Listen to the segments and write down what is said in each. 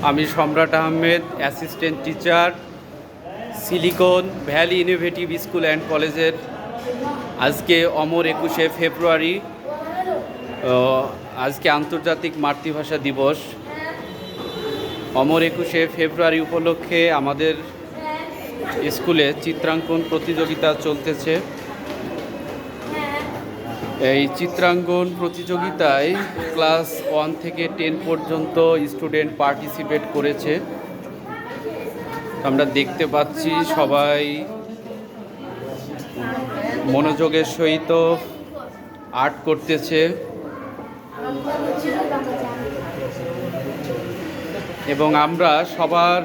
আমি Samrat Ahmed, assistant teacher, Silicon Valley innovative school and কলেজের। আজকে অমর 21শে ফেব্রুয়ারি, আজকে আন্তর্জাতিক মাতৃভাষা দিবস। অমর 21শে ফেব্রুয়ারি উপলক্ষে আমাদের স্কুলে চিত্রাঙ্কন প্রতিযোগিতা চলতেছে। এই চিত্রাঙ্কন প্রতিযোগিতায় ক্লাস 1 থেকে 10 পর্যন্ত স্টুডেন্ট পার্টিসিপেট করেছে। আমরা দেখতে পাচ্ছি সবাই মনোযোগের সহিত আর্ট করতেছে এবং আমরা সবার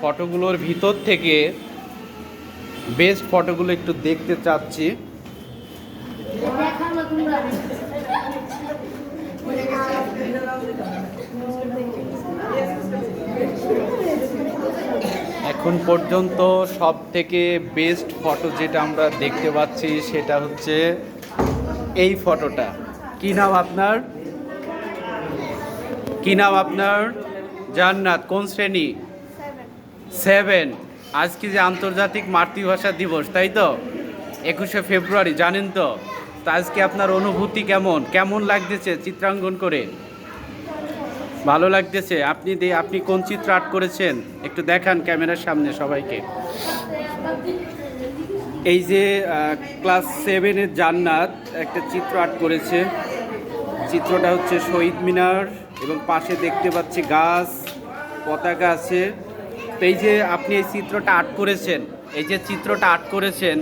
ফটোগুলোর ভিতর থেকে বেস্ট ফটোগুলো একটু দেখতে চাচ্ছি। এখন পর্যন্ত সব থেকে বেস্ট ফটো যেটা আমরা দেখতে পাচ্ছি সেটা হচ্ছে এই ফটোটা। কি নাম আপনার? কি নাম আপনার? জান্নাত। কোন শ্রেণী? 7। আজকে যে আন্তর্জাতিক মাতৃভাষা দিবস, তাই তো? 21শে ফেব্রুয়ারি, জানেন তো? তো আজকে আপনার অনুভূতি কেমন লাগতেছে চিত্রাঙ্কন করে? ভালো লাগতেছে? আপনি কোন চিত্র আর্ট করেছেন একটু দেখান ক্যামেরার সামনে সবাইকে। এই যে ক্লাস 7-এর জান্নাত একটা চিত্র আর্ট করেছে। চিত্রটা হচ্ছে শহীদ মিনার এবং পাশে দেখতে পাচ্ছি গাছ, পতাকা আছে। তো এই যে আপনি এই চিত্রটা আর্ট করেছেন, এই যে চিত্রটা আর্ট করেছেন,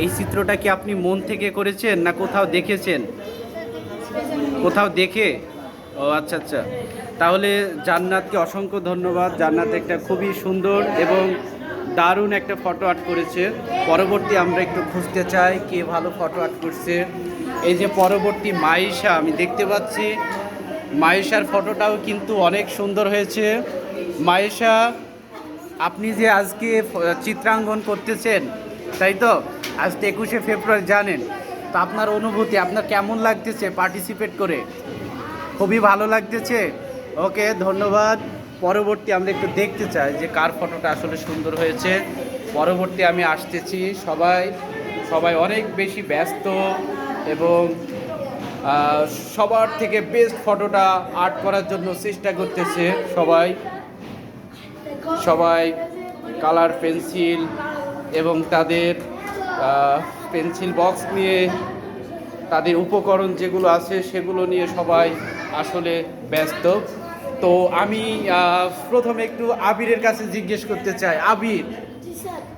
এই চিত্রটা কি আপনি মন থেকে করেছেন না কোথাও দেখেছেন? কোথাও দেখে? ও আচ্ছা আচ্ছা। তাহলে জান্নাতকে অসংখ্য ধন্যবাদ। জান্নাত একটা খুবই সুন্দর এবং দারুণ একটা ফটো আর্ট করেছে। পরবর্তী আমরা একটু খুঁজতে চাই কে ভালো ফটো আর্ট করছে। এই যে পরবর্তী মাইশা, আমি দেখতে পাচ্ছি মাইশার ফটোটাও কিন্তু অনেক সুন্দর হয়েছে। মাইশা, আপনি যে আজকে চিত্রাঙ্কন করতেছেন, তাই তো? আজ 21শে ফেব্রুয়ারি, জানেন তো? আপনার অনুভূতি, আপনার কেমন লাগতেছে পার্টিসিপেট করে? খুবই ভালো লাগতেছে। ওকে, ধন্যবাদ। পরবর্তী আমরা একটু দেখতে চাই যে কার ফটোটা আসলে সুন্দর হয়েছে। পরবর্তী আমি আসতেছি। সবাই অনেক বেশি ব্যস্ত এবং সবার থেকে বেস্ট ফটোটা আর্ট করার জন্য চেষ্টা করতেছে। সবাই কালার পেন্সিল এবং তাদের পেন্সিল বক্স নিয়ে, তাদের উপকরণ যেগুলো আছে সেগুলো নিয়ে সবাই আসলে ব্যস্ত। তো আমি প্রথমে একটু আবিরের কাছে জিজ্ঞেস করতে চাই। আবির,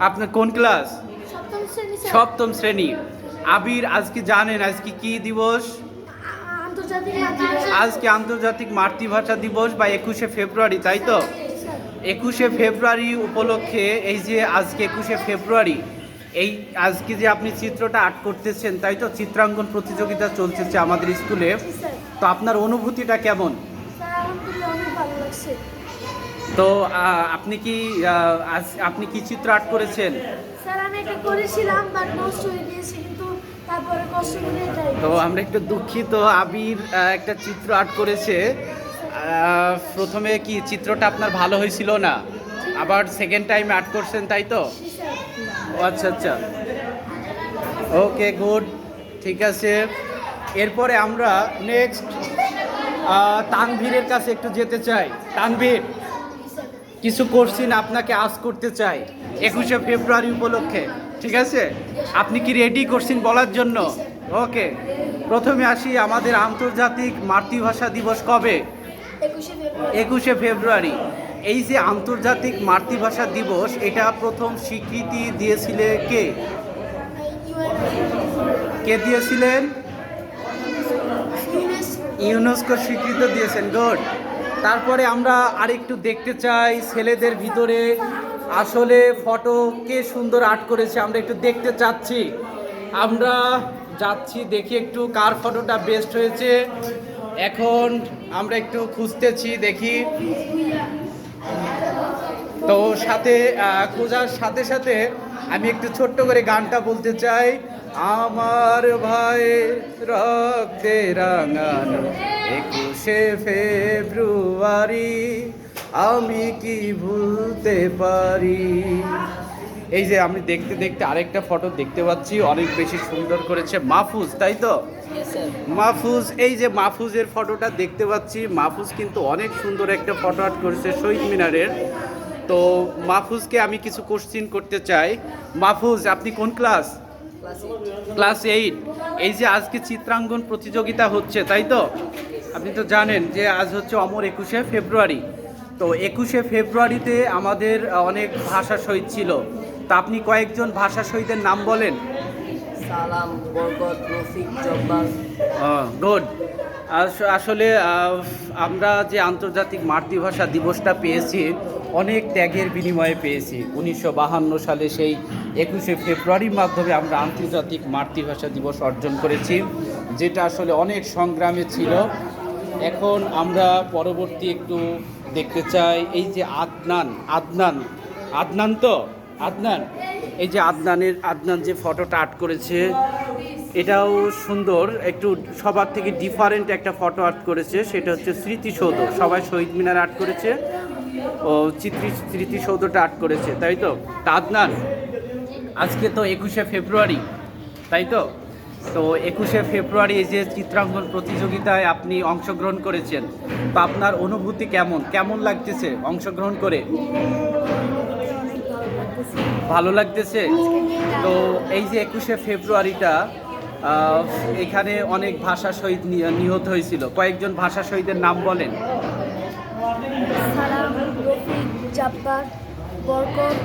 আপনার কোন ক্লাস? সপ্তম শ্রেণী। আবির, আজকে জানেন আজকে কি দিবস? আজকে আন্তর্জাতিক মাতৃভাষা দিবস বা 21শে ফেব্রুয়ারি, তাই তো? 21শে ফেব্রুয়ারি উপলক্ষে এই যে আজকে 21শে ফেব্রুয়ারি, এই আজকে যে আপনি চিত্রটা আর্ট করতেছেন, তাই তো? চিত্রাঙ্কন প্রতিযোগিতা চলতেছে আমাদের স্কুলে। তো আপনার অনুভূতিটা কেমন? তো আপনি কি চিত্র আর্ট করেছেন? স্যার, আমি এটা করেছিলাম বাট নষ্ট হয়ে গিয়েছে, কিন্তু তারপরে কষ্ট করে এটাই। তো আমরা একটু দুঃখিত। আবির একটা চিত্র আর্ট করেছে। প্রথমে কি চিত্রটা আপনার ভালো হয়েছিল না? আবার সেকেন্ড টাইম আর্ট করছেন, তাই তো? ও আচ্ছা আচ্ছা, ওকে, গুড, ঠিক আছে। এরপরে আমরা নেক্সট তানভীরের কাছে একটু যেতে চাই। তানভীর, কিছু কোশ্চিন আপনাকে আজ করতে চাই 21শে ফেব্রুয়ারি উপলক্ষে, ঠিক আছে? আপনি কি রেডি কোশ্চিন বলার জন্য? ওকে, প্রথমে আসি, আমাদের আন্তর্জাতিক মাতৃভাষা দিবস কবে? 21শে ফেব্রুয়ারি। এই যে আন্তর্জাতিক মাতৃভাষা দিবস, এটা প্রথম স্বীকৃতি দিয়েছিল কে? কে দিয়েছিলেন? ইউনেস্কো স্বীকৃতি দিয়েছেন, গুড। তারপরে আমরা আরেকটু দেখতে চাই ছেলেদের ভিতরে আসলে ফটো কে সুন্দর আর্ট করেছে, আমরা একটু দেখতে চাচ্ছি। আমরা যাচ্ছি, দেখি একটু কার ফটোটা বেস্ট হয়েছে। এখন আমরা একটু খুঁজতেছি, দেখি। তো খোঁজার সাথে সাথে আমি একটু ছোট্ট করে গানটা বলতে চাই। আমার ভাইয়ের রক্তে রাঙানো 21শে ফেব্রুয়ারি, আমি কি ভুলতে পারি। এই যে আমি দেখতে দেখতে আরেকটা ফটো দেখতে পাচ্ছি, অনেক বেশি সুন্দর করেছে মাহফুজ, তাই তো? মাহফুজ, এই যে মাহফুজের ফটোটা দেখতে পাচ্ছি, মাহফুজ কিন্তু অনেক সুন্দর একটা ফটো আর্ট করেছে শহীদ মিনারের। তো মাহফুজকে আমি কিছু কোশ্চিন করতে চাই। মাহফুজ, আপনি কোন ক্লাস? ক্লাস 8। এই যে আজকে চিত্রাঙ্কন প্রতিযোগিতা হচ্ছে, তাই তো? আপনি তো জানেন যে আজ হচ্ছে অমর 21শে ফেব্রুয়ারি। তো 21শে ফেব্রুয়ারিতে আমাদের অনেক ভাষা শহীদ ছিল। তা আপনি কয়েকজন ভাষা শহীদের নাম বলেন। সালাম, বরকত, রফিক, জব্বার। গুড। আসলে আমরা যে আন্তর্জাতিক মাতৃভাষা দিবসটা পেয়েছি অনেক ত্যাগের বিনিময়ে পেয়েছি। 1952 সালে সেই 21শে ফেব্রুয়ারির মাধ্যমে আমরা আন্তর্জাতিক মাতৃভাষা দিবস অর্জন করেছি, যেটা আসলে অনেক সংগ্রামে ছিল। এখন আমরা পরবর্তী একটু দেখতে চাই। এই যে আদনান তো আদনান, এই যে আদনান যে ফটোটা আর্ট করেছে এটাও সুন্দর, একটু সবার থেকে ডিফারেন্ট একটা ফটো আর্ট করেছে। সেটা হচ্ছে স্মৃতিসৌধ, সবাই শহীদ মিনার আর্ট করেছে, ও স্মৃতিসৌধটা আর্ট করেছে, তাই তো? তা আদনান, আজকে তো 21শে ফেব্রুয়ারি, তাই তো? তো 21শে ফেব্রুয়ারি এই যে চিত্রাঙ্কন প্রতিযোগিতায় আপনি অংশগ্রহণ করেছেন, তো আপনার অনুভূতি কেমন লাগতেছে অংশগ্রহণ করে? ভালো লাগতেছে। তো এই যে 21শে ফেব্রুয়ারিটা এখানে অনেক ভাষা শহীদ নিহত হয়েছিল, কয়েকজন ভাষা শহীদের নাম বলেন। সালাম, রফিক, জব্বার, বরকত,